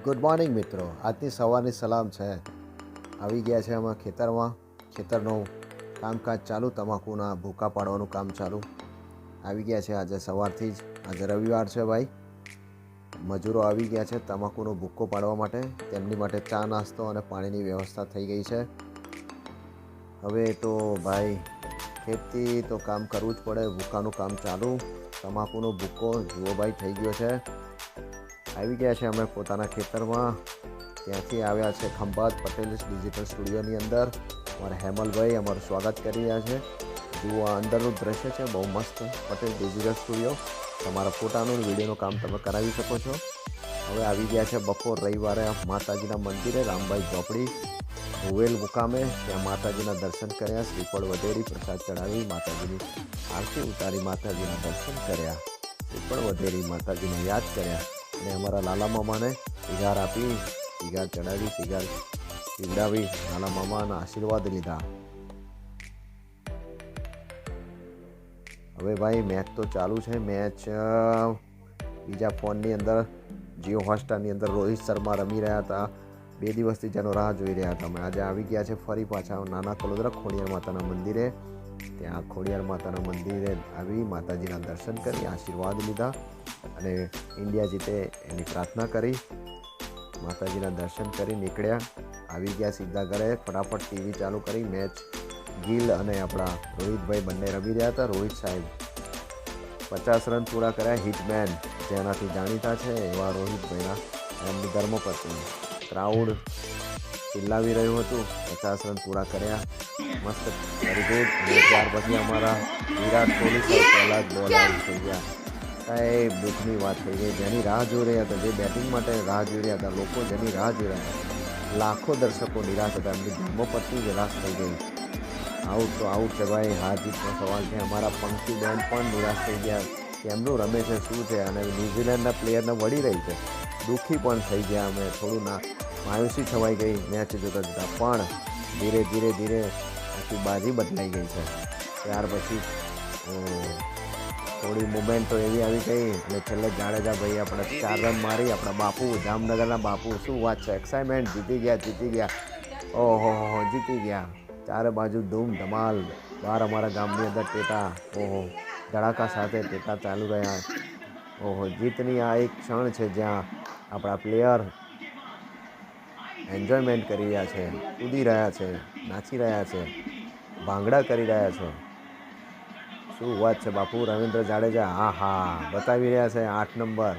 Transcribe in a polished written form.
Good morning મિત્રો, આજની સવારની સલામ છે. આવી ગયા છે અમે ખેતરમાં. ખેતરનું કામકાજ ચાલુ, તમાકુના ભૂકા પાડવાનું કામ ચાલુ. આવી ગયા છે આજે સવારથી જ. આજે રવિવાર છે ભાઈ. મજૂરો આવી ગયા છે તમાકુનો ભૂકો પાડવા માટે. તેમની માટે ચા નાસ્તો અને પાણીની વ્યવસ્થા થઈ ગઈ છે. હવે તો ભાઈ ખેતી તો કામ કરવું જ પડે. ભૂકાનું કામ ચાલુ. તમાકુનો ભૂકો જુઓ ભાઈ થઈ ગયો છે. આવી ગયા છે અમે પોતાના ખેતરમાં. ત્યાંથી આવ્યા છે ખંભાત પટેલ ડિજિટલ સ્ટુડિયોની અંદર. અમારા હેમલભાઈ અમારું સ્વાગત કરી રહ્યા છે. જુઓ આ અંદરનું દ્રશ્ય છે, બહુ મસ્ત. Patel digital studio. તમારા ફોટાનું વિડીયોનું કામ તમે કરાવી શકો છો. હવે આવી ગયા છે બપોર રવિવારે માતાજીના મંદિરે, રામભાઈ ઝોપડી ભુવેલ મુકામે. ત્યાં માતાજીના દર્શન કર્યા, શ્રીફળ વધેરી પ્રસાદ ચડાવી, માતાજીની આરતી ઉતારી, માતાજીના દર્શન કર્યા, શ્રીફળ વધેરી માતાજીને યાદ કર્યા અને અમારા લાલા મામાને સિગાર આપી, સિગાર ચડાવી, સિગાર પીવડાવી, લાલા મામાના આશીર્વાદ લીધા. હવે ભાઈ મેચ તો ચાલુ છે. મેચ બીજા ફોનની અંદર જીઓ હોટસ્ટારની અંદર રોહિત શર્મા રમી રહ્યા હતા. 2 દિવસથી જેનો રાહ જોઈ રહ્યા હતા. અમે આજે આવી ગયા છે ફરી પાછા નાના કલોદરા ખોડિયાર માતાના મંદિરે. ત્યાં ખોડિયાર માતાના મંદિરે આવી માતાજીના દર્શન કરી, આશીર્વાદ લીધા અને ઇન્ડિયા જીતે એની પ્રાર્થના કરી. માતાજીના દર્શન કરી નીકળ્યા. આવી ગયા સીધા ઘરે. ફટાફટ ટીવી ચાલુ કરી. મેચ ગિલ અને આપણા રોહિતભાઈ બંને રમી રહ્યા હતા. રોહિત સાહેબ 50 રન પૂરા કર્યા. હિટમેન જેનાથી જાણીતા છે એવા રોહિતભાઈના એમની ધર્મપત્ની. ક્રાઉડ ચિલ્લાવી રહ્યું હતું. 50 રન પૂરા કર્યા. મસ્ત, વેરી ગુડ. અને ત્યાર પછી અમારા વિરાટ કોહલી સાહેબ પહેલાં જ બોલ આઉટ થઈ ગયા. સાહેબ દુઃખની વાત થઈ ગઈ. જેની રાહ જોઈ રહ્યા હતા, જે બેટિંગ માટે રાહ જોઈ રહ્યા હતા, લોકો જેની રાહ જોઈ રહ્યા હતા, લાખો દર્શકો નિરાશ હતા. એમની ધર્મપત્ની નિરાશ થઈ ગઈ. આઉટ તો આઉટ છે ભાઈ. હાર જીતનો સવાલ છે. અમારા પંક્તિબેન પણ નિરાશ થઈ ગયા. કેમનું રમે છે, શું છે, અને ન્યૂઝીલેન્ડના પ્લેયરને વળી રહી છે. દુઃખી પણ થઈ ગયા અમે. થોડું માયુસી છવાઈ ગઈ મેચ જોતા જોતા. પણ ધીરે ધીરે ધીરે આખી બાજી બદલાઈ ગઈ છે. ત્યાર પછી થોડી મુમેન્ટ તો એવી આવી ગઈ અને છેલ્લે જાડેજા ભાઈ આપણે 4 રન મારી. આપણા બાપુ, જામનગરના બાપુ, શું વાત છે, એક્સાઇટમેન્ટ. જીતી ગયા. ઓહો જીતી ગયા. ચારે બાજુ ધૂમ ધમાલ. બહાર અમારા ગામની અંદર ટેટા, ઓહો ધડાકા સાથે ટેટા ચાલુ રહ્યા. ઓહો, જીતની આ એક ક્ષણ છે જ્યાં આપણા પ્લેયર એન્જોયમેન્ટ કરી રહ્યા છે, કૂદી રહ્યા છે, નાચી રહ્યા છે, ભાંગડા કરી રહ્યા છે. શું વાત છે બાપુ. રવિન્દ્ર જાડેજા, હા બતાવી રહ્યા છે 8 નંબર.